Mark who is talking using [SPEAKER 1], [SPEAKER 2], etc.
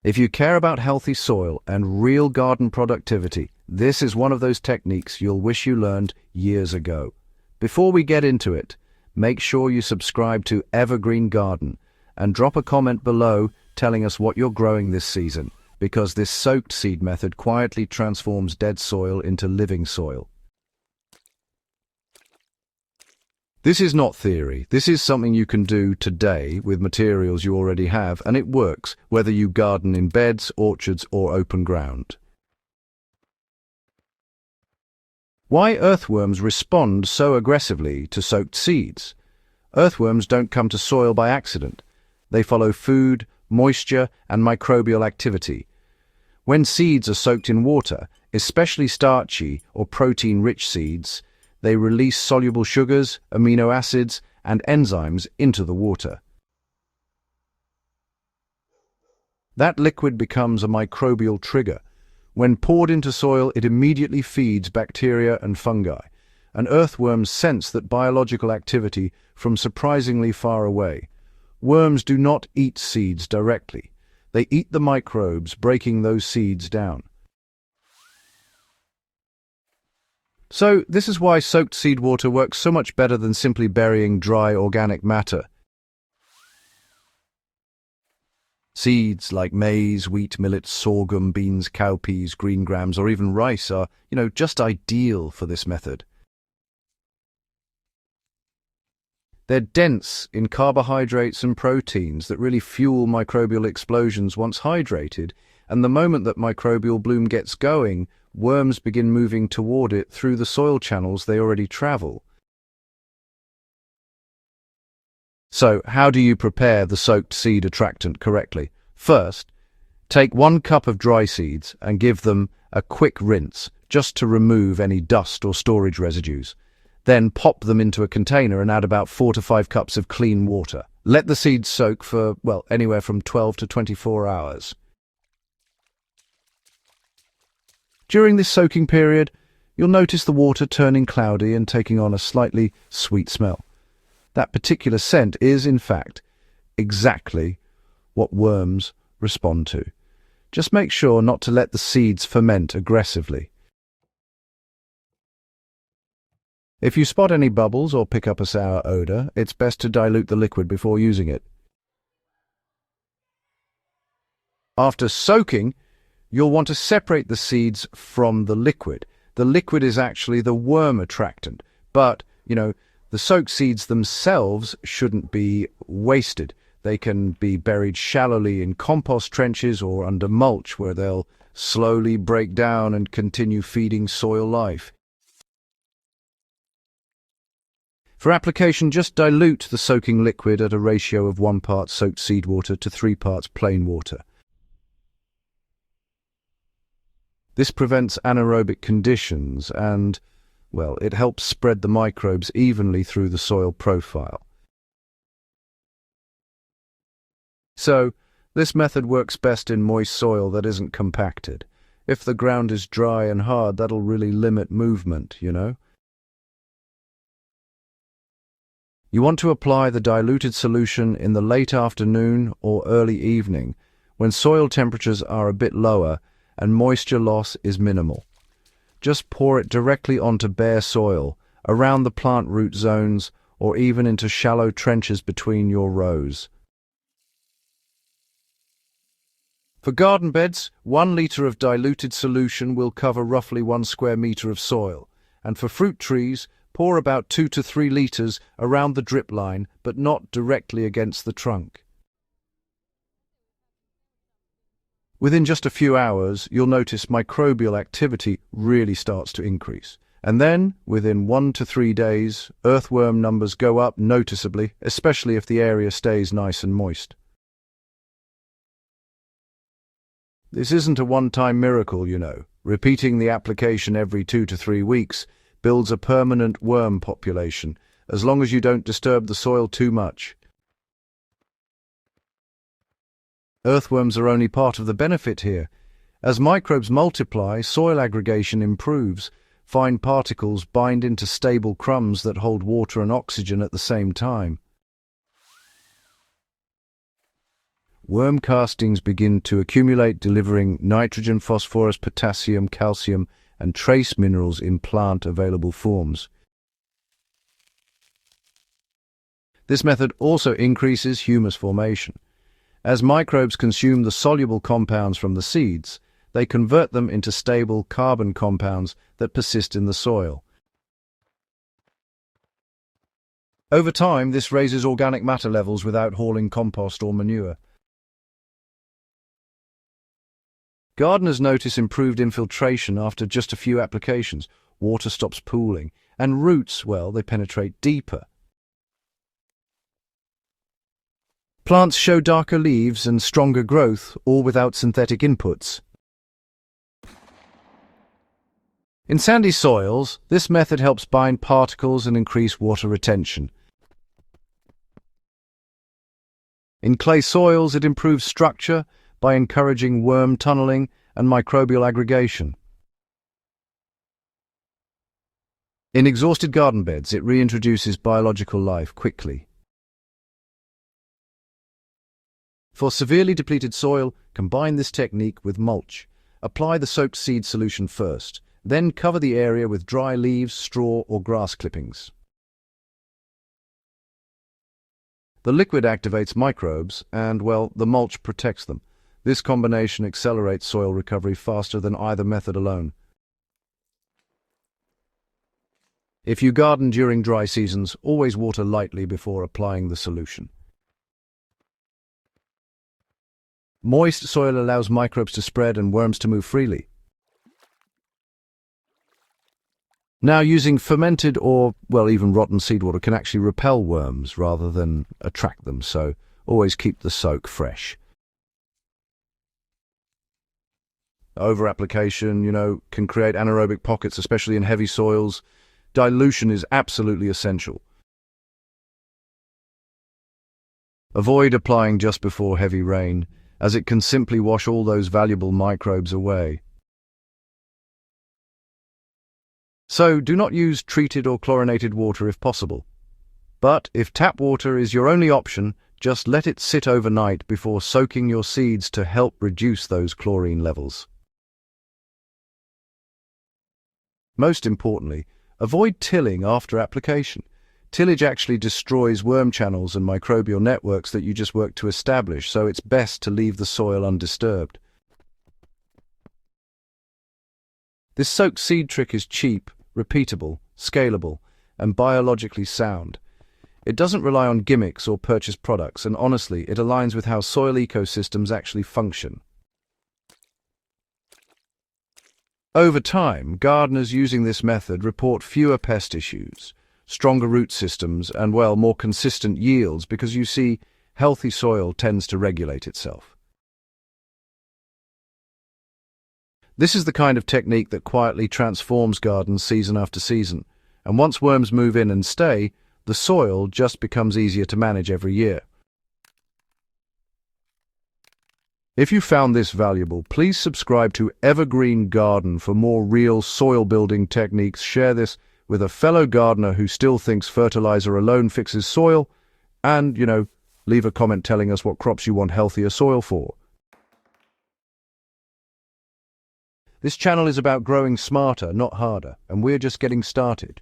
[SPEAKER 1] If you care about healthy soil and real garden productivity, this is one of those techniques you'll wish you learned years ago. Before we get into it, make sure you subscribe to Evergreen Garden and drop a comment below telling us what you're growing this season, because this soaked seed method quietly transforms dead soil into living soil. This is not theory. This is something you can do today with materials you already have, and it works whether you garden in beds, orchards, or open ground. Why earthworms respond so aggressively to soaked seeds? Earthworms don't come to soil by accident. They follow food, moisture, and microbial activity. When seeds are soaked in water, especially starchy or protein-rich seeds, they release soluble sugars, amino acids, and enzymes into the water. That liquid becomes a microbial trigger. When poured into soil, it immediately feeds bacteria and fungi, and earthworms sense that biological activity from surprisingly far away. Worms do not eat seeds directly. They eat the microbes, breaking those seeds down. So, this is why soaked seed water works so much better than simply burying dry organic matter. Seeds like maize, wheat, millet, sorghum, beans, cowpeas, green grams, or even rice are, just ideal for this method. They're dense in carbohydrates and proteins that really fuel microbial explosions once hydrated, and the moment that microbial bloom gets going, worms begin moving toward it through the soil channels they already travel. So, how do you prepare the soaked seed attractant correctly? First, take 1 cup of dry seeds and give them a quick rinse, just to remove any dust or storage residues. Then pop them into a container and add about 4 to 5 cups of clean water. Let the seeds soak for, anywhere from 12 to 24 hours. During this soaking period, you'll notice the water turning cloudy and taking on a slightly sweet smell. That particular scent is, in fact, exactly what worms respond to. Just make sure not to let the seeds ferment aggressively. If you spot any bubbles or pick up a sour odor, it's best to dilute the liquid before using it. After soaking, you'll want to separate the seeds from the liquid. The liquid is actually the worm attractant, but, the soaked seeds themselves shouldn't be wasted. They can be buried shallowly in compost trenches or under mulch, where they'll slowly break down and continue feeding soil life. For application, just dilute the soaking liquid at a ratio of 1 part soaked seed water to 3 parts plain water. This prevents anaerobic conditions and, it helps spread the microbes evenly through the soil profile. So, this method works best in moist soil that isn't compacted. If the ground is dry and hard, that'll really limit movement, You want to apply the diluted solution in the late afternoon or early evening, when soil temperatures are a bit lower and moisture loss is minimal. Just pour it directly onto bare soil, around the plant root zones, or even into shallow trenches between your rows. For garden beds, 1 liter of diluted solution will cover roughly 1 square meter of soil, and for fruit trees, pour about 2 to 3 liters around the drip line, but not directly against the trunk. Within just a few hours, you'll notice microbial activity really starts to increase. And then, within 1 to 3 days, earthworm numbers go up noticeably, especially if the area stays nice and moist. This isn't a one-time miracle, Repeating the application every 2 to 3 weeks builds a permanent worm population, as long as you don't disturb the soil too much. Earthworms are only part of the benefit here. As microbes multiply, soil aggregation improves. Fine particles bind into stable crumbs that hold water and oxygen at the same time. worm castings begin to accumulate, delivering nitrogen, phosphorus, potassium, calcium, and trace minerals in plant-available forms. This method also increases humus formation. As microbes consume the soluble compounds from the seeds, they convert them into stable carbon compounds that persist in the soil. Over time, this raises organic matter levels without hauling compost or manure. Gardeners notice improved infiltration after just a few applications. Water stops pooling, and roots, well, they penetrate deeper. Plants show darker leaves and stronger growth, all without synthetic inputs. In sandy soils, this method helps bind particles and increase water retention. In clay soils, it improves structure by encouraging worm tunneling and microbial aggregation. In exhausted garden beds, it reintroduces biological life quickly. For severely depleted soil, combine this technique with mulch. Apply the soaked seed solution first, then cover the area with dry leaves, straw, or grass clippings. The liquid activates microbes and, well, the mulch protects them. This combination accelerates soil recovery faster than either method alone. If you garden during dry seasons, always water lightly before applying the solution. Moist soil allows microbes to spread and worms to move freely. Now, using fermented or, well, even rotten seedwater can actually repel worms rather than attract them, so always keep the soak fresh. Over-application, can create anaerobic pockets, especially in heavy soils. Dilution is absolutely essential. Avoid applying just before heavy rain, as it can simply wash all those valuable microbes away. So, do not use treated or chlorinated water if possible. But if tap water is your only option, just let it sit overnight before soaking your seeds to help reduce those chlorine levels. Most importantly, avoid tilling after application. Tillage actually destroys worm channels and microbial networks that you just worked to establish, so it's best to leave the soil undisturbed. This soaked seed trick is cheap, repeatable, scalable, and biologically sound. It doesn't rely on gimmicks or purchased products, and honestly, it aligns with how soil ecosystems actually function. Over time, gardeners using this method report fewer pest issues, stronger root systems, and, well, more consistent yields because, you see, healthy soil tends to regulate itself. This is the kind of technique that quietly transforms gardens season after season, and once worms move in and stay, the soil just becomes easier to manage every year. If you found this valuable, please subscribe to Evergreen Garden for more real soil-building techniques. Share this with a fellow gardener who still thinks fertilizer alone fixes soil, and, leave a comment telling us what crops you want healthier soil for. This channel is about growing smarter, not harder, and we're just getting started.